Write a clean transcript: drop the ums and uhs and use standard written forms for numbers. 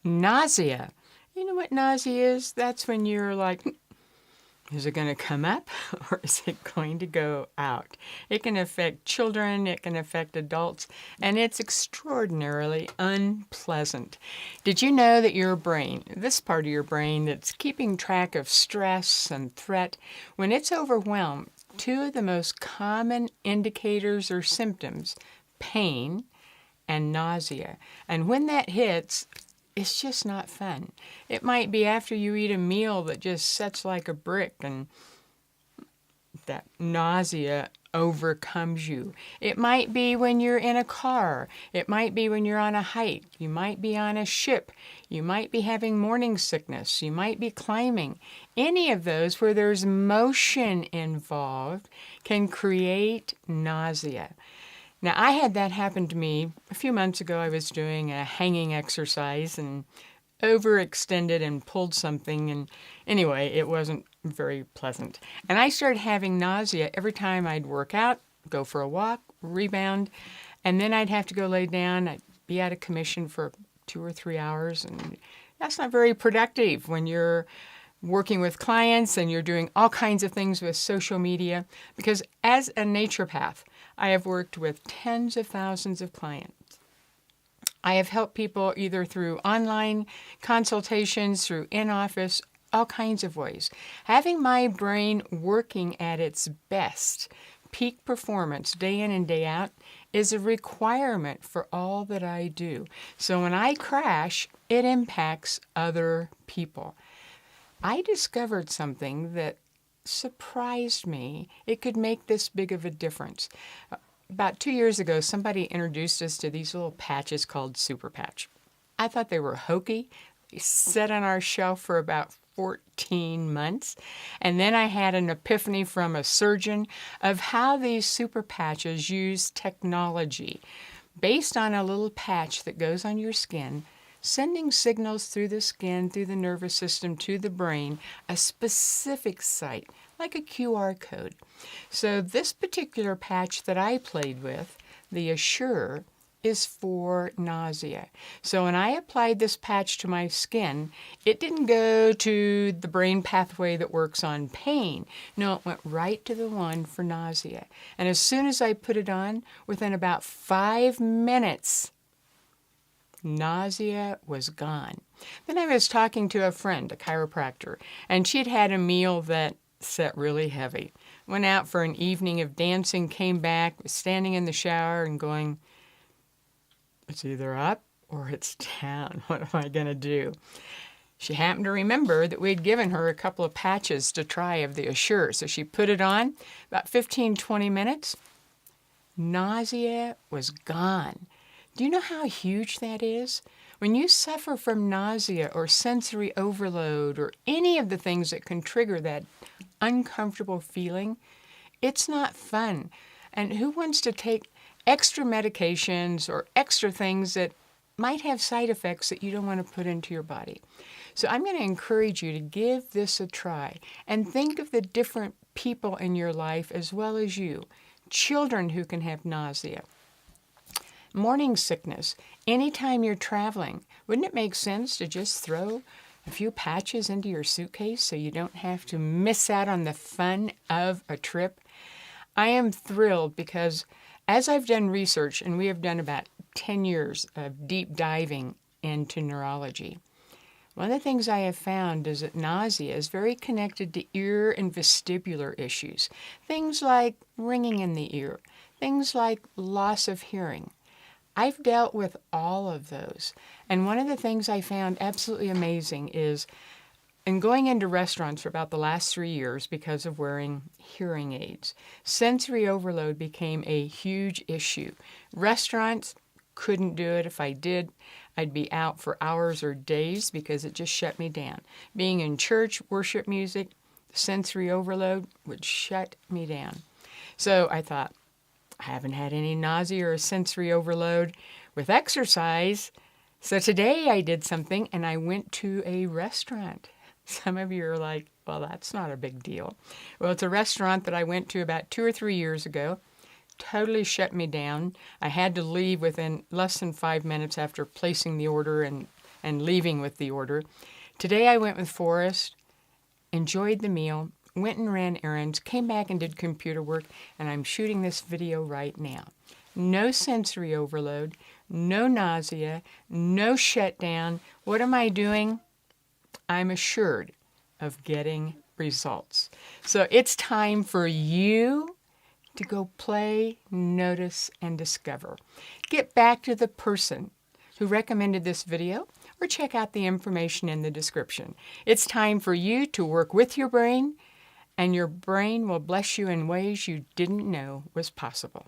Nausea. You know what nausea is? That's when you're like, is it going to come up or is it going to go out? It can affect children, it can affect adults, and it's extraordinarily unpleasant. Did you know that your brain, this part of your brain that's keeping track of stress and threat, when it's overwhelmed, two of the most common indicators or symptoms, pain and nausea. And when that hits, it's just not fun. It might be after you eat a meal that just sets like a brick and that nausea overcomes you. It might be when you're in a car. It might be when you're on a hike. You might be on a ship. You might be having morning sickness. You might be climbing. Any of those where there's motion involved can create nausea. Now, I had that happen to me a few months ago. I was doing a hanging exercise and overextended and pulled something. And anyway, it wasn't very pleasant. And I started having nausea every time I'd work out, go for a walk, rebound, and then I'd have to go lay down. I'd be out of commission for 2 or 3 hours. And that's not very productive when you're working with clients and you're doing all kinds of things with social media. Because as a naturopath, I have worked with tens of thousands of clients. I have helped people either through online consultations, through in-office, all kinds of ways. Having my brain working at its best, peak performance, day in and day out, is a requirement for all that I do. So when I crash, it impacts other people. I discovered something that surprised me. It could make this big of a difference. About 2 years ago, somebody introduced us to these little patches called Super Patch. I thought they were hokey. They sat on our shelf for about 14 months. And then I had an epiphany from a surgeon of how these super patches use technology based on a little patch that goes on your skin, sending signals through the skin, through the nervous system, to the brain, a specific site, like a QR code. So this particular patch that I played with, the Assure, is for nausea. So when I applied this patch to my skin, it didn't go to the brain pathway that works on pain. No, it went right to the one for nausea. And as soon as I put it on, within about 5 minutes, nausea was gone. Then I was talking to a friend, a chiropractor, and she'd had a meal that set really heavy. Went out for an evening of dancing, came back, was standing in the shower and going, it's either up or it's down. What am I going to do? She happened to remember that we'd given her a couple of patches to try of the Assure. So she put it on, about 15, 20 minutes. Nausea was gone. Do you know how huge that is? When you suffer from nausea or sensory overload or any of the things that can trigger that uncomfortable feeling, it's not fun. And who wants to take extra medications or extra things that might have side effects that you don't want to put into your body? So I'm going to encourage you to give this a try and think of the different people in your life as well as you. Children who can have nausea. Morning sickness. Anytime you're traveling, wouldn't it make sense to just throw a few patches into your suitcase so you don't have to miss out on the fun of a trip? I am thrilled because as I've done research, and we have done about 10 years of deep diving into neurology, one of the things I have found is that nausea is very connected to ear and vestibular issues. Things like ringing in the ear, things like loss of hearing. I've dealt with all of those. And one of the things I found absolutely amazing is in going into restaurants for about the last 3 years because of wearing hearing aids, sensory overload became a huge issue. Restaurants couldn't do it. If I did, I'd be out for hours or days because it just shut me down. Being in church, worship music, sensory overload would shut me down. So I thought, I haven't had any nausea or sensory overload with exercise. So today I did something and I went to a restaurant. Some of you are like, well, that's not a big deal. Well, it's a restaurant that I went to about 2 or 3 years ago. Totally shut me down. I had to leave within less than 5 minutes after placing the order and and leaving with the order. Today I went with Forrest, enjoyed the meal, went and ran errands, came back and did computer work, and I'm shooting this video right now. No sensory overload, no nausea, no shutdown. What am I doing? I'm assured of getting results. So it's time for you to go play, notice, and discover. Get back to the person who recommended this video or check out the information in the description. It's time for you to work with your brain, and your brain will bless you in ways you didn't know was possible.